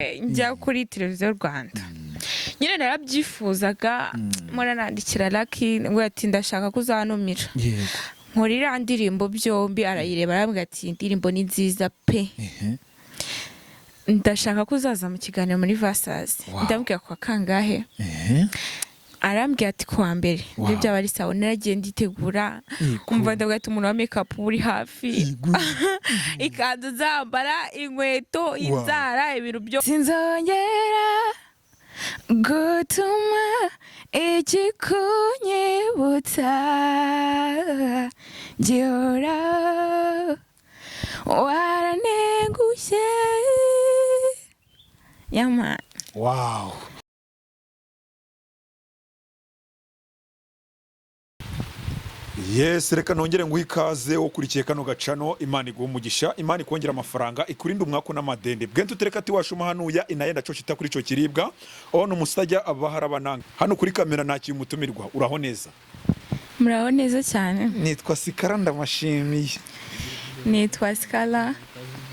njya kuri televiziyo Rwanda nyine narabyifuzaga mpora nandikira Lucky ngo ati ndashaka kuzanumira nkora iriya ndirimbo byombi arayireba arambwira ati indirimbo ni nziza pe ndashaka kuzaza mu kiganiro muri Versace ndambwira kwa kangahe arambwira ati kuwa mbere ibyo byaba ari sawa naragiye nditegura kumva ndavuga ati umuntu wa makeup uri hafi ikanzu zambara inkweto inzara ibintu byo sinzongera gutuma ikikunyibutsa gihora waranegushe yama. Wow. Yes, reka nongere nguha ikaze ukurikiye kano gacano. Imana iguha umugisha, Imana ikongera amafaranga, ikurinde umwako n'amadende. Bwento tereka ati washuma hanuya inayenda cyo kita kuri cyo kiribwa. Ono musajya abaharabananga. Hano kuri kamera naki umutumirwa. Uraho neza? Muraho neza cyane. Nitwa Sikara ndamashimiye. Nitwa Sikara.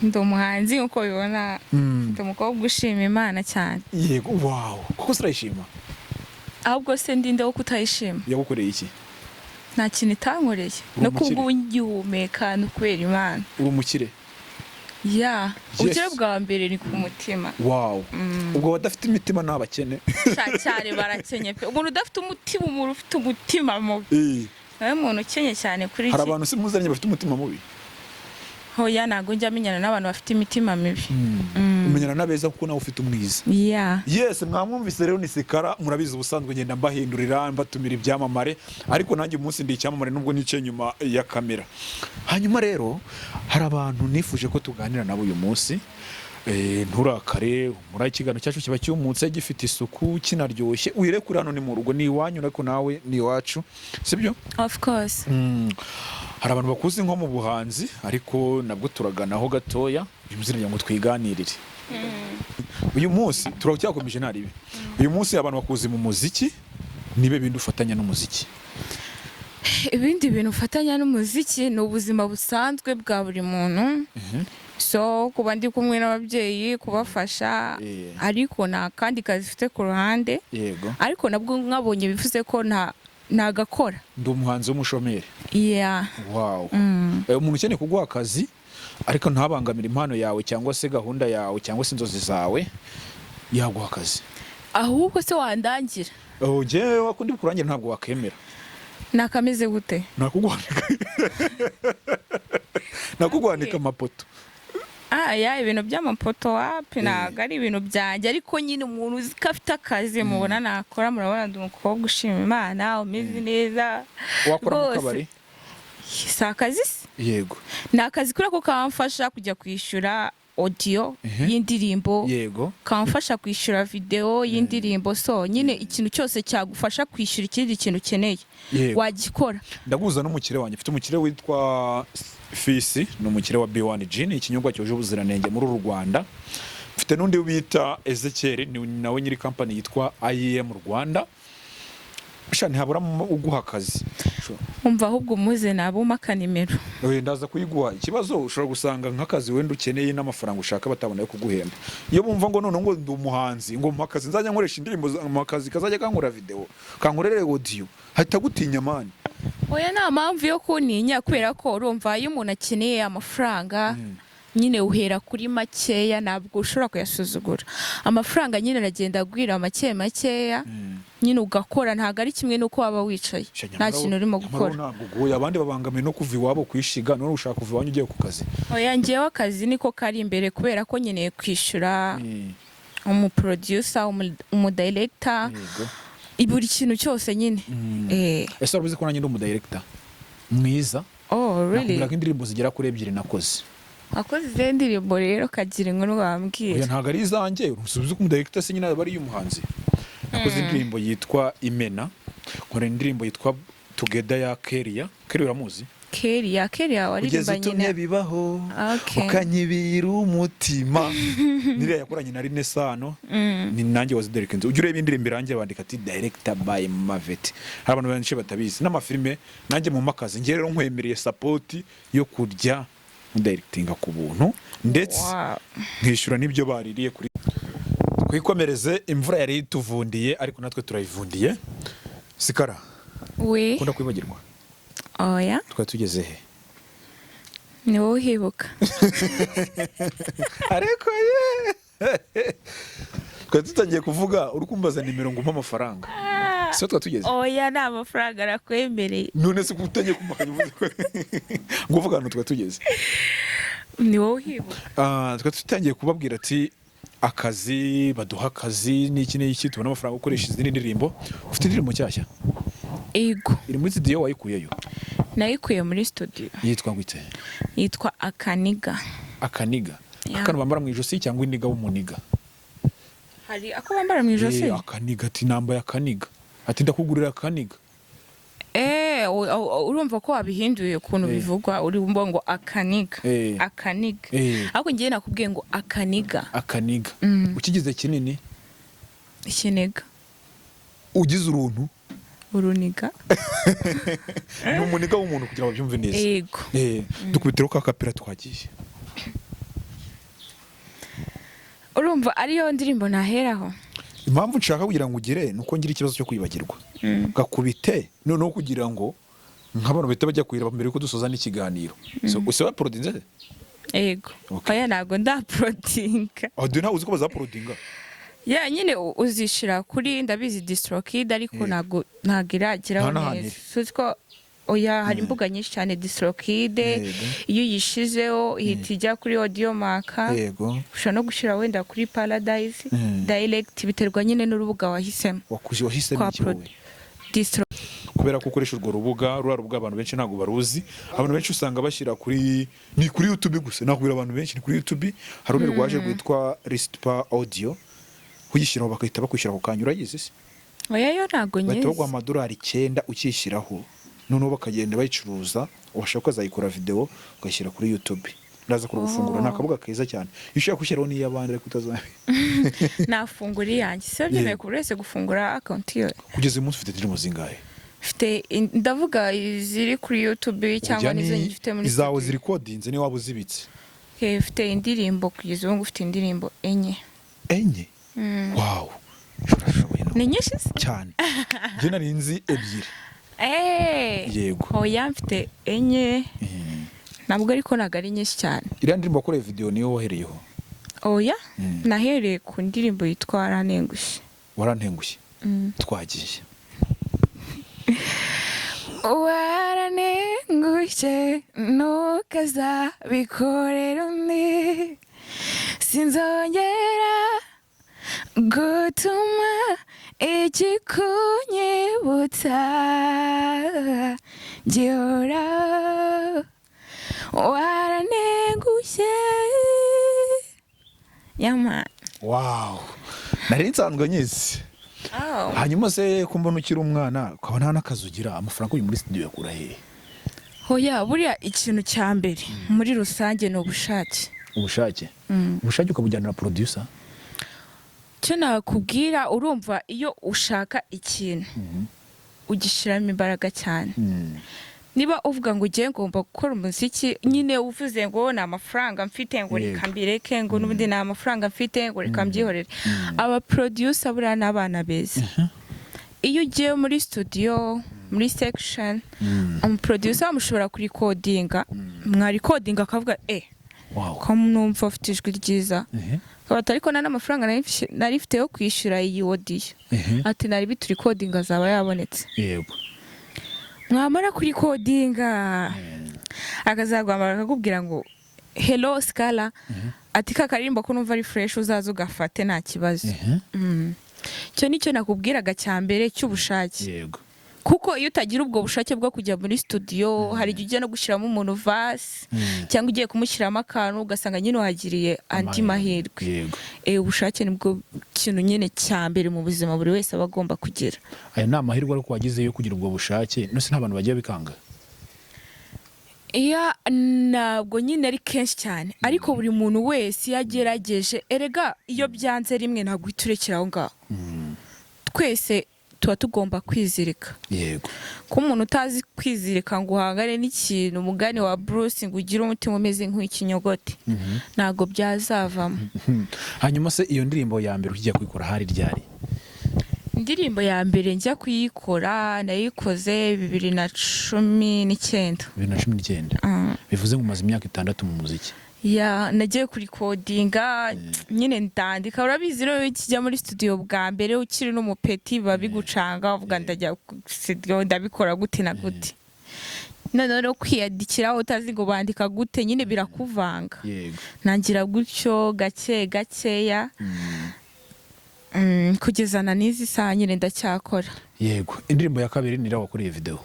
Ndo muhanzi uko bibona. Ndo mukobwa ushima Imana cyane. Yego, wow. Kuko sirayishima. Ahubwo se ndinde wo kutayishima. Yagukoreye iki? Nta kintu itankoreye no kubungihumeka no kwera Imana. Uri umukire? Ya, ubukire bwa mbere ni ku mutima. Wow. Ubwo badafite imitima n'abakene. Cyane barakenye pe. Umuntu udafite umutima, umuntu ufite umutima mubi. Nawe umuntu ukenye cyane kuri iki. Hari abantu simuzanye bafite umutima mubi. Hoya nago njya menyana n'abantu bafite imitima mibi. Umenyana nabeza kuko nawe ufite umwiza. Yeah. Yes, mwamwumvise rero ni Sikara, murabizi ubusanzwe ngenda mbahindurira mbatumira ibyamamare, ariko nanjye umunsi ndi icyamamare nubwo nice nyuma ya kamera. Hanyuma rero hari abantu nifuje ko tuganira nabo uyu munsi. Nturakare muri ikigano cyacu kiba cyumutse gifite isuku kinaryoshye. Wire kuri hano ni mu rugo ni iwanyu ariko nawe ni iwacu. Sibyo? Of course. Hari abantu bakuzi nko mu buhanzi ariko nabwo turaganaho gatoya bimuziranye ngo twiganirire. Uyu munsi turacyakomeje naribi. Uyu munsi abantu bakuzi mu muziki nibe bintu ufatanya n'umuziki. Ibindi bintu ufatanya n'umuziki ni ubuzima busanzwe bwa buri muntu. So kuba ndi kumwe n'ababyeyi kubafasha ariko nta kandi kazi ufite ku ruhande. Yego. Ariko nabwo nkabonye bivuze ko nagakora. Ndi umuhanzi w'umushomeri. Yeah. Wow. Umuntu ukeneye kuguha akazi ariko ntabangamira impano yawe cyangwa se gahunda yawe cyangwa se inzozi zawe yaguha akazi. Ahubwo se wandangira. Jewe wakundi kurangira ntabwo wakemera. Nakameze gute? Nakugwanika amapoto. Ya ibintu by'amapoto wapi naga ari ibintu byanjye ariko nyine umuntu uzikafite akazi mubona nakora murabona ndi umukobwa ushima Imana umeze neza. Wakora mu kabari? Sakazi? Yego. Nakazi kuri ko kamfasha kujya kwishyura audio y'indirimbo. Yego. Kamfasha kwishyura video y'indirimbo so nyine ikintu cyose cyagufasha kwishyura ikindi kintu ukeneye wagikora. Ndaguza n'umukire wanjye mfite umukire witwa Fisi ni umukire wa B1 Gin ikinyobwa cyoje ubuziranenge muri Rwanda. Mfite n'undi bita Ezekiel ni nawe nyiri company yitwa IEM Rwanda. Shani habura uguha akazi. Umva ahubwo muze nabuma kanimero. Ndaza kuyiguha. Ikibazo ushobora gusanga nk'akazi wenda ukeneye n'amafaranga ushaka batabona yo kuguhemba. Iyo bumva ngo none ngo ndi umuhanzi ngo mpakazi nzajya nkoresha indirimbo mpakazi kazajya kankora video kankorere audio hahita gutinya mani. Oya nta mpamvu yo kuninya kubera ko urumva iyo umuntu akeneye amafaranga nyine uhera kuri makeya ntabwo ushobora kuyasuzugura. Amafaranga nyine aragenda agwira makeya nyine ugakora ntago ari kimwe nuko waba wicaye nta kintu urimo gukora. Ntabwo abandi babangamiye no kuva iwabo kwishiga none ushaka kuva iwanyu ugiye ku kazi. Oya ngewe akazi niko kari imbere kubera ko nyine kwishyura umuproducer umudirector iburi kintu cyose nyine. Ese urabizi ko nanjye ndi umudirector mwiza. Oh really? Nakubwira ko indirimbo zigera kuri 2 nakoze. Akoze zendirimbo rero kagira inkuru bambwira. Oya ntago ari izanjye usubize ko umudirector se nyine bari y'umuhanzi. Nakoze indirimbo yitwa Imena, nkora indirimbo yitwa Together ya Keria. Keria uramuzi? Keria waririmba nyine bibaho ukanyibira umutima. Niriya yakoranye na Rine Sano ni nanjye waziderekenze. Ujye ureba indirimbo irangiye bandika ati director by Mavet. Hari abantu benshi batabizi n'amafilme nanjye mu makazi ngiye rero nkwemereye support yo kurya directinga ku buntu ndetse nkishyura n'ibyo baririye kuri twikomereze, imvura yari ituvundiye ariko natwe turayivundiye. Sikara, we ukunda kwibagirwa? oya Twari tugeze he? ni wowe uhibuka. Ariko twari tutangiye kuvuga uri kumbaza nimero ngo umpe amafaranga. So twari tugeze. Oya nta mafaranga arakwemereye. None se kutangiye kumakanya uvuze ko ngo uvuga hano twari tugeze. Ni wowe uhibuka. Twari tutangiye kubabwira ati akazi, baduha akazi n'iki n'iki, tubona amafaranga ukoresha izindi ndirimbo. Ufite indirimbo nshyashya? Ego. Iri muri studio wayikuyeyo? Nayikuye muri studio. Yitwa ngwite? Yitwa Akaniga. Akaniga. Yeah. Akantu bambara mu ijosi cyangwa indiga w'umuniga? Hari ako bambara mu ijosi? Akaniga, ati nambaye akaniga. Ati ndakugurira akaniga. Urumva ko wabihinduye ukuntu bivugwa, uri bumva ngo akaniga. Akaniga. Ariko ngiye nakubwiye ngo akaniga. Akaniga. Ukigize kinini? Ikiniga. Ugize uruntu? Uruniga. Ni umuniga w'umuntu kugira ngo babyumve neza. Yego. Dukubitiro ka kapera twagiye. Urumva ariyo ndirimbo naheraho? Impamvu nshaka kugira ngo ugire nuko ngira ikibazo cyo kwibagirwa. Gakubite noneho kugira ngo nk'abantu bahita bajya kwiraba mbere yuko dusoza n'ikiganiro. So usaba producer? Yego. Oya ntago ndaprodinga. Audio ntawe uzi ko bazaporodinga? Ya nyine uzishira kuri ndabizi DistroKid ariko ntago irageraho neza. Suziko oya hari imbuga nyinshi cyane DistroKid, iyo uyishizeho ihita ijya kuri Audiomack. Yego. Ushobora no gushyira wenda kuri Paradise Direct, biterwa nyine n'urubuga wahisemo. Wahisemo iki wowe? Distro. Kubera ko ukoresha urwo rubuga, rubuga abantu benshi ntago baruzi. Abantu benshi usanga bashyira kuri YouTube gusa. Nakubwira abantu benshi ni kuri YouTube. Hari urundi rwaje rwitwa Rispa Audio. Kuyishyiraho bakahita bakwishyira ku kanya, urayizi se? Oya yo ntago nyizi. Bahita bagwa amadolari 9 ukishyiraho. Noneho bakagenda bayicuruza, ubashaka kuzayikora video ugashyira kuri YouTube. Ndaza kurufungura nakabuga keza cyane. Ishaka kushyiraho ni yabandi ariko utazabe. Nafungura yanjye. Se byemeye ku wese gufungura account yo. Kugeza umunsi ufite indirimbo zingahe? Mfite ndavuga ziri kuri YouTube cyangwa nizo ngifite muri izawo ziri codinze ni waba uzibitse. Mfite indirimbo kugeza ubu ufite indirimbo enye. Enye? Wow. Ni nyinshi cyane. Je nari nzi ebyiri. Yego. Oya mfite enye. Ntabwo ariko nagari nyinshi cyane. Iriya ndirimbo wakoreye video niyo wahereyeho? Oya nahereye ku ndirimbo yitwa Warantengushye. Warantengushye? Twagiye. Warantengushye ntukazabikorera undi, sinzongera gutuma ikikunyibutsa gihora warantengushye. Yama. Wow. Nari nsanzwe nyizi. Hanyuma se kumbona ukiri umwana ukaba nta nakazi ugira, amafaranga uri muri studio yakura he? Hoya buriya ikintu cya mbere muri rusange ni ubushake. Ubushake? Ubushake ukabujyana na producer? Cyo nakubwira, urumva iyo ushaka ikintu ugishiramo imbaraga cyane. Niba uvuga ngo ugiye ngomba gukora umuziki, nyine uvuze ngo nta mafaranga mfite ngo reka mbireke, ngo n'ubundi nta mafaranga mfite ngo reka mbyihorere. Aba producer buriya n'abana beza. Iyo ugiye muri studio, muri section, umuproducer mushobora kurikodinga, mwarekodinga akavuga ko numva ufite ijwi ryiza. Kabata ariko nta n'amafaranga nari mfite yo kwishyura iyi audio. Ati nari biturikodinga azaba yabonetse. Yego. Mwamara kuri kodinga akazagwamara akakubwira ngo hello Scala, ati kakarimba ko numva ari fresh uzaza ugafate nta kibazo. Cyo nicyo nakubwiraga cya mbere cy'ubushake. Yego. Kuko iyo utagira ubwo bushake bwo kujya muri studio, hari igihe ujya no gushyiramo umuntu verse cyangwa ugiye kumushyiramo akantu ugasanga nyine wagiriye andi mahirwe. Yego. Ubushake nibwo kintu nyine cya mbere mu buzima buri wese aba agomba kugira. Aya ni amahirwe ariko wagizeyo kugira ubwo bushake, nose nta bantu bagiye bikanga? Ntabwo nyine ari kenshi cyane, ariko buri muntu wese yagerageje. Erega iyo byanze rimwe ntabwo iturekera aho ngaho. Twese tuba tugomba kwizirika. Yego. Ko umuntu utazi kwizirika ngo uhangane n'ikintu, umugani wa Bruce ngo ugire umutima umeze nk'ikinyogote, ntago byazavamo. Hanyuma se iyo ndirimbo ya mbere ukigiye kuyikora hari ryari? Indirimbo ya mbere njya kuyikora nayikoze 2019. 2019. Bivuze ngo umaze imyaka 6 mu muziki. Ya nagiye kuri codinga nyine ndandika, urabizi rero kijya muri studio bwa mbere ukiri n'umupeti babigucanga uvuga ndajya studio ndabikora gute na gute. None no kwiyadikira utazi ngo bandika gute nyine birakuvanga. Yego. Nangira gutyo gake gakeya. Kugeza na n'izi saa nyine ndacyakora. Yego. Indirimbo ya kabiri ni wakoreye video?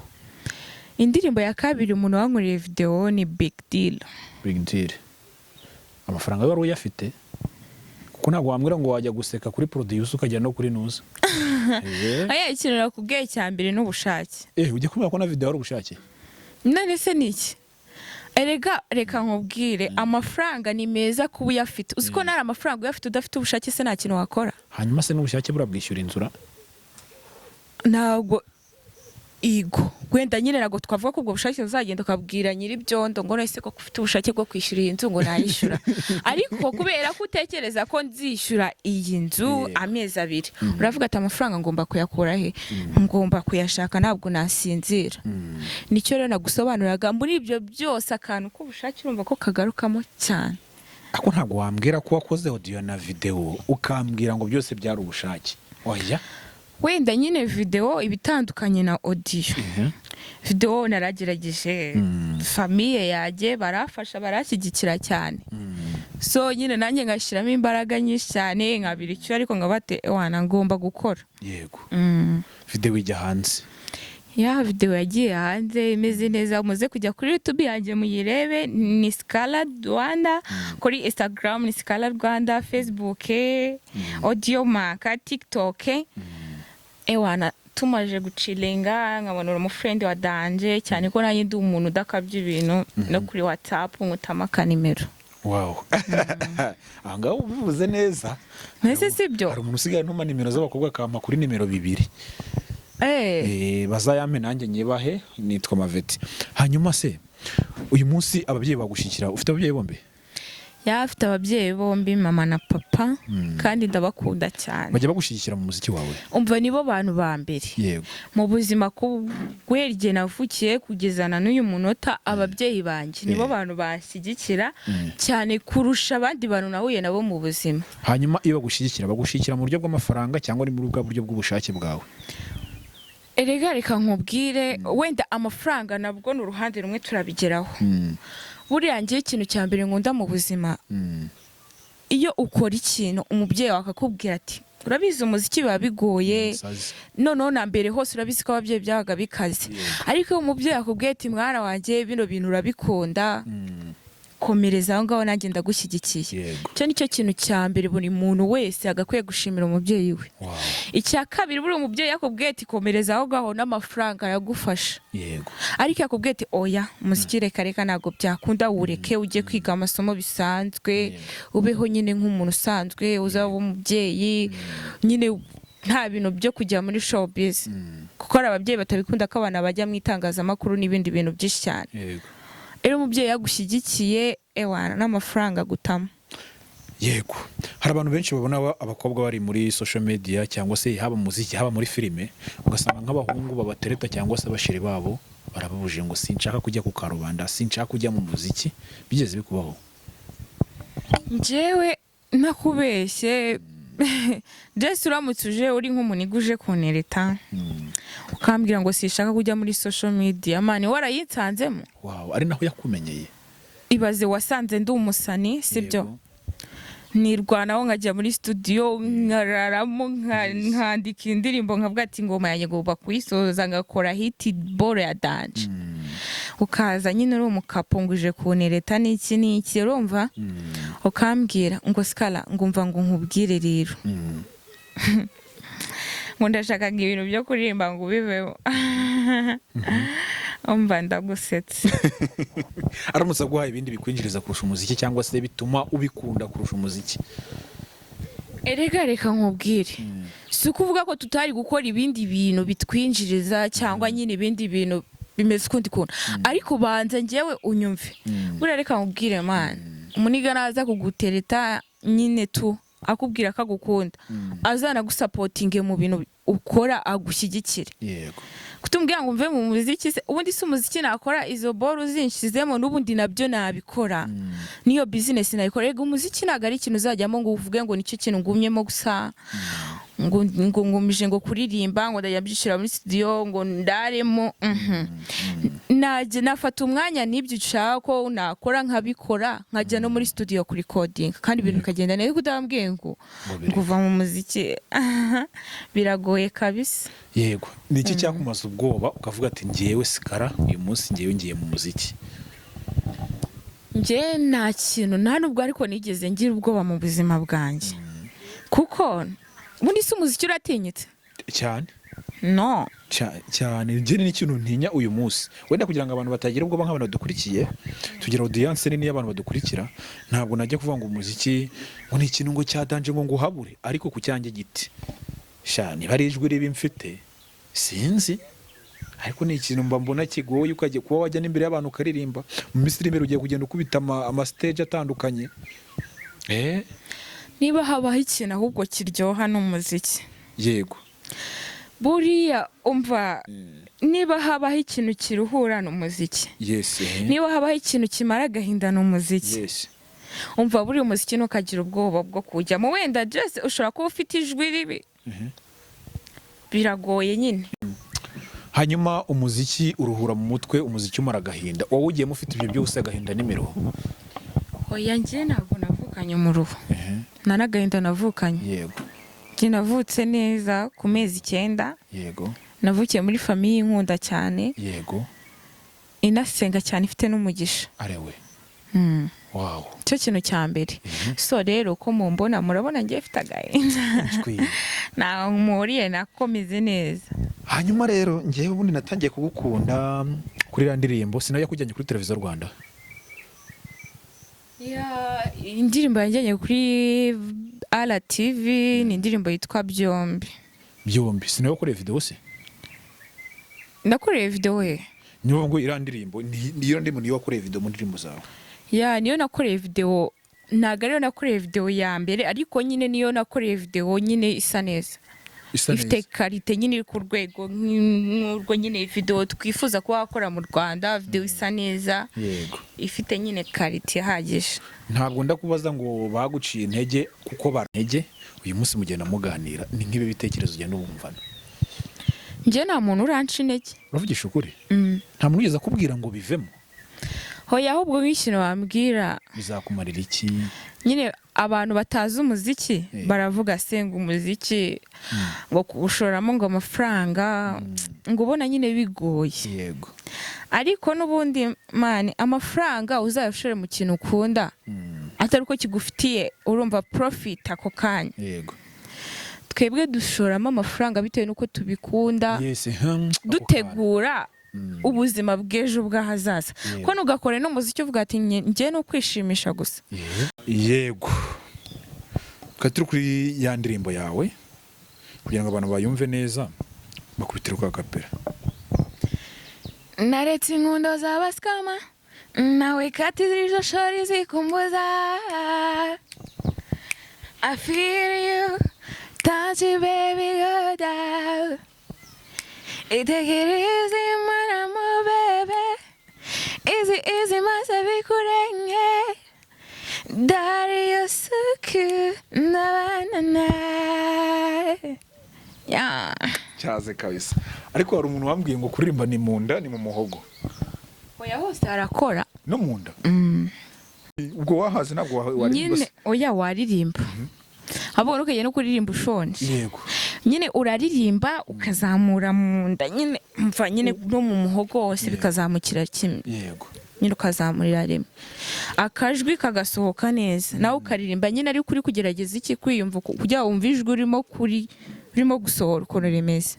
Indirimbo ya kabiri umuntu wankoreye video ni Big Deal. Big Deal. Amafaranga wari uyafite? Kuko ntabwo wambwira ngo wajya guseka kuri producer ukajya no kuri nuza. Aya ikinira kubwiye cya mbere n'ubushake. Ujye kumenya ko na video ari ubushake? None se niki? Erega reka nkubwire amafaranga ni meza kuba uyafite. Uziko nari amafaranga uyafite udafite ubushake se nta kintu wakora. Hanyuma se n'ubushake burabwishyura inzura? Ntabwo igo gwenda nyine nago twavuga ko ubwo bushake uzagenda ukabwira nyiri byondo ngo nese ko ufite ubushake bwo kwishyura iyi nzu ngo nayishyura. Ariko kubera ko utekereza ko nzishyura iyi nzu amezi 2 uravuga ati amafaranga ngomba kuyakura he, ngomba kuyashaka ntabwo nasinzira. Nicyo rero nagusobanuraga muri ibyo byose akantu ko ubushake urumva ko kagarukamo cyane. Ako ntabwo wambwira ko wakoze audio na video ukambwira ngo byose byari ubushake. Oya. Wenda nyine video ibitandukanye na audio. Video naragerageje, famille yaje barafasha barashyigikira cyane. So nyine nanjye ngashiramo imbaraga nyinshi cyane nkabira icyo ariko ngabate wana ngomba gukora. Yego. Video ijya hanze? Ya video yagiye hanze imeze neza, muze kujya kuri YouTube yanjye muyirebe ni Scala Rwanda, kuri Instagram ni Scala Rwanda, Facebook, Audio Maka, TikTok. Ewana tumaje gucilenga nkabonera umufriend wa danje cyane ko nanjye ndi umuntu udakabye ibintu no kuri WhatsApp ngutamaka nimero. Wow. Anga ubivuze neza. Nese sibyo? Hari umuntu usigaye ntuma nimero z'abakobwa kama kuri nimero 2. Bazayame nanjye nyibahe nitwa Maveti. Hanyuma se uyu munsi ababyeyi bagushyikira, ufite ababyeyi bombi? Afite ababyeyi bombi mama na papa kandi ndabakunda cyane. Bajya bagushyigikira mu muziki wawe? Umva nibo bantu ba mbere. Yego. Mu buzima ko gwerye navukiye kugezana n'uyu munota ababyeyi banje nibo bantu bashyigikira cyane kurusha abandi bantu nahuye nabo mu buzima. Hanyuma iyo bagushyigikira mu buryo bw'amafaranga cyangwa ari muri bwa buryo bw'ubushake bwawe? Erega reka nkubwire wenda amafaranga nabwo n'uruhande rumwe turabigeraho. Buriya ngiye ikintu cya mbere nkunda mu buzima, iyo ukora ikintu umubyeyi wakakubwira ati urabizi umuziki biba bigoye, noneho na mbere hose urabizi ko ababyeyi byabaga bikaze, ariko umubyeyi akubwiye ati mwana wanjye bino bintu urabikunda, komereza aho ngaho nanjye ndagushyigikiye. Cyo nicyo kintu cya mbere buri muntu wese agakwiye gushimira umubyeyi we. Icya kabiri buri umubyeyi yakubwiye ati komereza aho ngaho n'amafaranga yagufasha. Ariko yakubwiye ati oya umuziki reka ntabwo byakunda ureke ujye kwiga amasomo bisanzwe ubeho nyine nk'umuntu usanzwe uzaba umubyeyi nyine nta bintu byo kujya muri showbiz, kuko ari ababyeyi batabikunda ko abana bajya mu itangazamakuru n'ibindi bintu byinshi cyane. Ero umubyeyi yagushyigikiye ewana n'amafaranga gutama. Yego. Hari abantu benshi babona abakobwa bari muri social media cyangwa se haba muziki haba muri filime ugasanga nk'abahungu babatereta cyangwa se abashiri babo barababuje ngo sinshaka kujya ku karubanda, sinshaka kujya mu muziki. Bigeze bikubaho? Njyewe nakubeshye Jesse uramutse uje uri nk'umuntu uje kunereta ukambwira ngo sishaka kujya muri social media mani warayitsanzemo. Wow, ari naho yakumenyeye? Ibaze wasanze ndi umusani sibyo? Nirwanaho nkajya muri studio nkararamo nkandika indirimbo nkavuga ati ngoma yanjye ngomba kuyisoza ngakora hit ball ya danje. Ukaza nyine uri umukapo nguje kunereta n'iki urumva? Ukambwira ngo Scala ngumva ngo nkubwire rero. Ngo ndashaka ibintu byo kuririmba ngo bibeho. Umva ndagusetse. Aramutse guhaye ibindi bikwinjiriza kurusha umuziki cyangwa se bituma ubikunda kurusha umuziki? Erega reka nkubwire. si ukuvuga ko tutari gukora ibindi bintu bitwinjiriza cyangwa nyine ibindi bintu bimeze ukundi kuntu, ariko banza njyewe unyumve. Buriya reka nkubwire man, umuniga naza kugutereta nyine tu akubwira ko agukunda, azana gusapotinge mu bintu ukora, agushyigikire. Yego. Kutumbwira ngo mve mu muziki se, ubundi si umuziki nakora, izo boro zinshizemo n'ubundi nabyo nabikora, niyo business nayikora. Ego umuziki ntago ari ikintu uzajyamo ngo uvuge ngo nicyo kintu ngumyemo gusa, ngo ngumije ngo kuririmba, ngo ndayabyishira muri studio ngo ndaremo. Naje nafata umwanya n'ibyo ushaka ko nakora nkabikora, nkajya no muri studio ku recording, kandi ibintu bikagenda neza. Kudambwiye ngo kuva mu muziki biragoye kabisa. Yego. Niki cyakumaza ubwoba ukavuga ati ngiyewe Sikara uyu munsi ngiyewe ngiye mu muziki? Nje nta kintu nta nubwo ariko nigeze ngira ubwoba mu buzima bwanjye, kuko ubundi si umuziki uratinyitse cyane. No cyane nje ni ikintu ntinya uyu munsi, wenda kugira ngo abantu batagira ubwoba nk'abantu badukurikiye, tugira audience nini y'abantu badukurikira. Ntabwo najya kuvuga ngo umuziki ngo ni ikintu ngo cyadanje ngo nguhabure, ariko ku cyanjye giti shani bari ijwi ribi mfite sinzi, ariko ni ikintu mbona kigoye ukaje kuba wajya n'imbere y'abantu ukaririmba. Mu Misiri imbere ugiye kugenda ukubita ama stage atandukanye. Niba habaho ikintu ahubwo kiryoha n'umuziki. Yego. Buriya umva, niba habaho ikintu kiruhura n'umuziki. Yes. Niba habaho ikintu kimara agahinda n'umuziki. Yes. Umva buriya umuziki ntukagira ubwoba bwo kujyamo. Wenda just ushobora kuba ufite ijwi ribi, biragoye nyine. Hanyuma umuziki uruhura mu mutwe, umuziki umara agahinda. Wowe ugiyemo ufite ibyo byose, agahinda n'imiruho? Oya, njye ntabwo navukanye umuruho, nta n'agahinda navukanye. Yego. Njye navutse neza ku mezi 9. Yego. Navukiye muri famiye inkunda cyane. Yego. Inasenga cyane, ifite n'umugisha. Arewe. Wow. Cyo kintu cya mbere. So rero ko mumbona murabona ngiye mfite agahinda. Na muriye nakomeze neza. Hanyuma rero ngiye ubundi natangiye kugukunda kuri ya ndirimbo sinajya kujyanye kuri televiziyo Rwanda. Indirimbo yanjye kuri RTV ni indirimbo yitwa Byombi. Byombi sinayo kuri video se? Nakoreye video we. Niyo ngo irandirimbo niyo ndimo niyo wakoreye video mu ndirimbo zawe? Niyo nakoreye video, ntago ariyo nakoreye video ya mbere, ariko nyine niyo nakoreye video nyine isa neza. Ifite karite nyine ku rwego nk'urwo nyine video twifuza kuba wakora mu Rwanda, video isa neza. Yego. Ifite nyine karite ihagije. Ntabwo ndakubaza ngo baguciye intege kuko barantege, uyu munsi mugenda muganira ni nk'ibi bitekerezo ugenda ubumvana. Nje nta muntu uranca intege. Uravugisha ukuri? Nta muntu ugeze akubwira ngo bivemo? Hoya, ahubwo nk'ikintu wambwira bizakumarira iki? Nyine abantu batazi umuziki baravuga senga umuziki ngo kuwushoramo ngo amafaranga ngo ubona nyine bigoye. Yego. Ariko n'ubundi mani amafaranga uzayashore mu kintu ukunda, atari uko kigufitiye urumva profit ako kanya. Yego. Twebwe dushoramo amafaranga bitewe nuko tubikunda. Yes. Dutegura ubuzima bw'ejo bw'ahazaza. Ko nugakore n'umuziki uvuga ati ngiye no kwishimisha gusa. Yego. Katuri kuri ya ndirimbo yawe kugira ngo abantu bayumve neza, bakubitira kwa kapera. Naretse inkundo z'abaskama nawe katirijo shori zikumbuza. I feel you touch you baby go down. Take it easy mwana baby, easy masabi kurenge. Dari yosuku nabanana. Yeah. Cyaze kabisa. Ariko hari umuntu wambwiye ngo kuririmba ni munda ni mu muhogo. Oya, hose arakora. No munda. Ubwo wahaze nabwo waririmba. Nyine oya waririmba. Abo rukeye no kuririmba ushonje. Yego. Nyine uraririmba ukazamura munda, nyine mva nyine no mu muhogo wose bikazamukira kimwe. Yego. Nyine ukazamurira rimwe, akajwi kagasohoka neza, nawe ukaririmba nyine ari kuri kugerageza iki kwiyumva kugira wumva ijwi urimo gusohora ukuntu rimeze.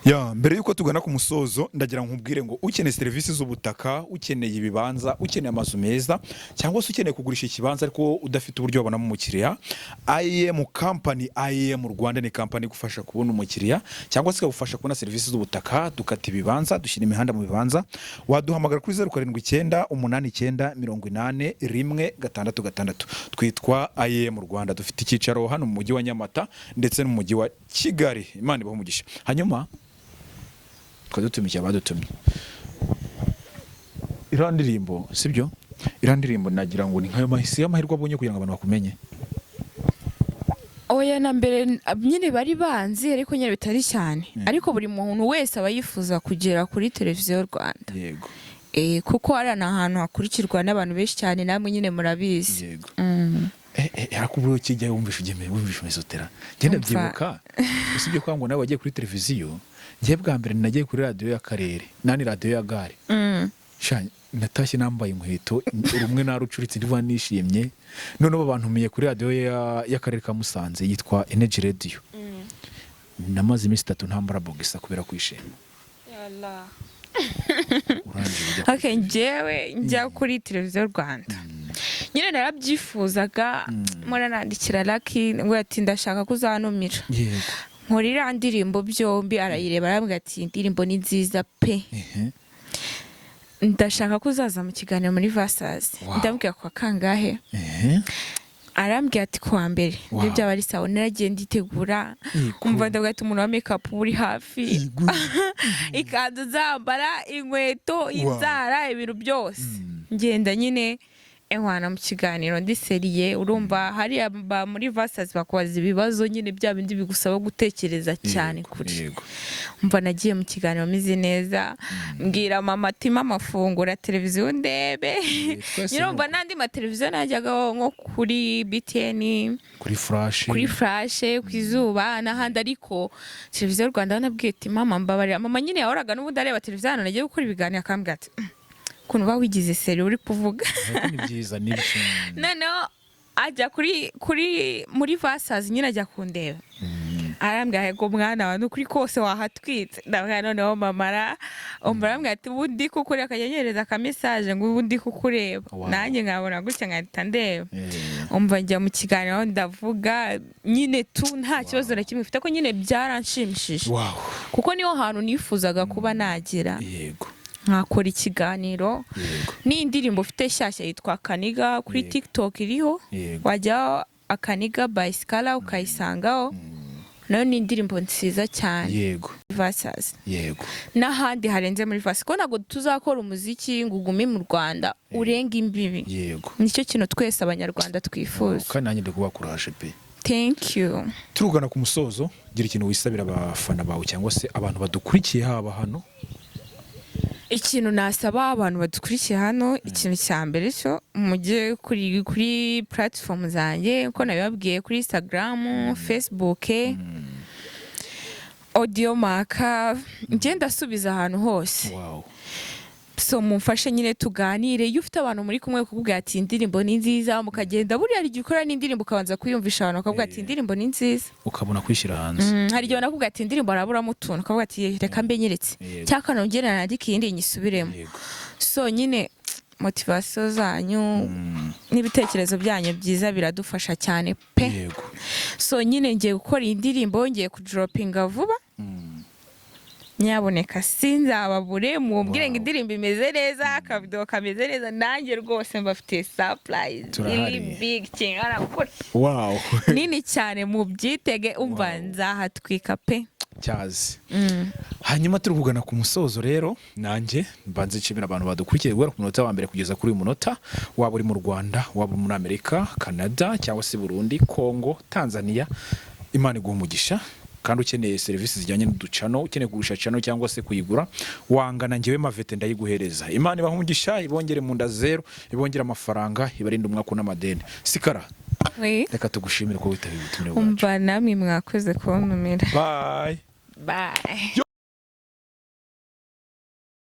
Ya mbere yuko tugana ku musozo ndagira nkubwire ngo ukeneye serivisi z'ubutaka, ukeneye ibibanza, ukeneye amazu meza cyangwa se ukeneye kugurisha ikibanza ariko udafite uburyo wabonamo umukiriya, IEM company, IEM Rwanda ni company igufasha kubona umukiriya cyangwa se ikagufasha kubona serivisi z'ubutaka, dukata ibibanza, dushyira imihanda mu bibanza. Waduhamagara kuri 0798881666. Twitwa IEM Rwanda, dufite icyicaro hano mu mujyi wa Nyamata ndetse no mu mujyi wa Kigali. Imana ibahe umugisha. Hanyuma twadutumiye abadutumye iriya ndirimbo, sibyo? Iriya ndirimbo nagira ngo ni nkayo mahisi y'amahirwe abonye kugira ngo abantu bakumenye. Oya, na mbere nyine bari banzi ariko nyine bitari cyane, ariko buri muntu wese aba yifuza kugera kuri televiziyo Rwanda. Yego. Kuko ari ahantu hakurikirwa n'abantu benshi cyane, namwe nyine murabizi. Yego. Yakubwiye kijya wumvisha mesotera. Ngenda byibuka usibye kwa ngo nawe wagiye kuri televiziyo, ngiye bwa mbere nagiye kuri radio y'akarere, nani radio ya gare. Natashye nambaye inkweto rumwe narucuritse ndiva nishimye. None abantu miye kuri radio y'akarere ka Musanze yitwa Energy Radio. Namaze iminsi 3 ntambara bogisa kubera kwishima. Yalla. Okay, njyewe njya kuri televiziyo Rwanda. Nyine narabyifuzaga, muranandikira Lucky ngo ati ndashaka kuzanumira. Yego. Nkorira ndirimbo byombi, arayireba arambwira ati indirimbo ni nziza pe. Ndashaka kuzaza mu kiganiro muri Versus. Ndambwira kwa kangahe? Arambwira ati kwa mbere. Ibyo byaba ari sawa, naragiye nditegura. Kumva ndavuga ati umuntu wa makeup uri hafi. Ikanzu zambara, inkweto, inzara, ibintu byose. Ngenda nyine ehwana mu kiganiro ndi seriye, urumva hari aba muri Versus bakubaza ibibazo nyine bya bindi bigusaba gutekereza cyane kuri. Umva nagiye mu kiganiro mizi neza, mbwira mama ati mama fungura televiziyo ndebe. Nyirumva nandi ma televiziyo najyaga nko kuri BTN, kuri Flash, kwizuba n'ahandi, ariko televiziyo Rwanda nabwiye ati mama mbabarira. Mama nyine yahoraga n'ubundi areba televiziyo hano nagiye gukora ibiganiro, akambwira ati kuntu bawigize seri uri kuvuga. Ni byiza ni byo. Noneho ajya kuri muri Versus nyine ajya kundeba. Arambwira ngo mwana wa n'ukuri kose wahatwitse. Ndabwira noneho mamara umbarambwira ati ubundi kukureba, akanyereza ka message ngo ubundi kukureba. Nanjye nkabona gutya nkahita ndeba. Umva njya mu kiganiro ndavuga nyine tu nta kibazo na kimwe mfite, ko nyine byaranshimishije. Kuko niho hantu nifuzaga kuba nagera. Yego. Nkakora ikiganiro n'indirimbo ufite shyashya yitwa Kaniga kuri TikTok iriho, wajya Akaniga by Scala ukayisangaho. Nayo ni indirimbo nziza cyane. Yego. Versus. Yego. N'ahandi harenze muri Versus, ko ntabwo tuzakora umuziki ngo ugume mu Rwanda urenga imbibi. Yego. Nicyo kintu twese abanyarwanda twifuza. Kandi nanjye ndakubakuraje pe. Thank you. Turugana ku musozo, gira ikintu wisabira abafana bawe cyangwa se abantu badukurikiye haba hano. Ikintu nasaba abantu badukurikiye hano, ikintu cya mbere cyo mujye kuri platform zanjye, uko nabibabwiye, kuri Instagram, Facebook, Audiomack, ngenda subiza ahantu hose. So mumfashe nyine tuganire. Iyo ufite abantu muri kumwe kukubwira ati indirimbo ni nziza, mukagenda buriya ari gikora n'indirimbo ukabanza kuyumvisha abantu bakubwira ati indirimbo ni nziza, ukabona kwishyira hanze. Hari igihe nakubwira ati indirimbo araburamo utuntu, ukavuga ati reka mbe nyeretse cyangwa nongera nandike iyindi nyisubiremo. So nyine motivation zanyu n'ibitekerezo byanyu byiza biradufasha cyane pe. So nyine ngiye gukora indirimbo, ngiye kudropinga vuba. Nyaboneka sinzababure, mumbwire ngo indirimbo imeze neza, akavidewo kameze neza, nanjye rwose mbafite surprise really big thing arakora. Nini cyane, mubyitege, umva nzahatwika pe. Cyazi. Hanyuma turi kugana ku musozo rero, nanjye mbanze nshimira abantu badukurikiye guhera ku munota wa mbere kugeza kuri uyu munota, waba uri mu Rwanda, waba muri Amerika, Canada cyangwa se Burundi, Congo, Tanzania. Imana iguhe umugisha. Kandi ukeneye serivisi zijyanye n'uducano, ukeneye kugurisha cano cyangwa se kuyigura, wangana njyewe Mavete ndayiguhereza. Imana ibahe umugisha, ibongere mu nda zero, ibongere amafaranga, ibarinde umwaka n'amadeni. Sikara. Reka tugushimire ko witabiye ubutumire bwacu. Umva namwe mwakoze kuntumira. Bye. Bye.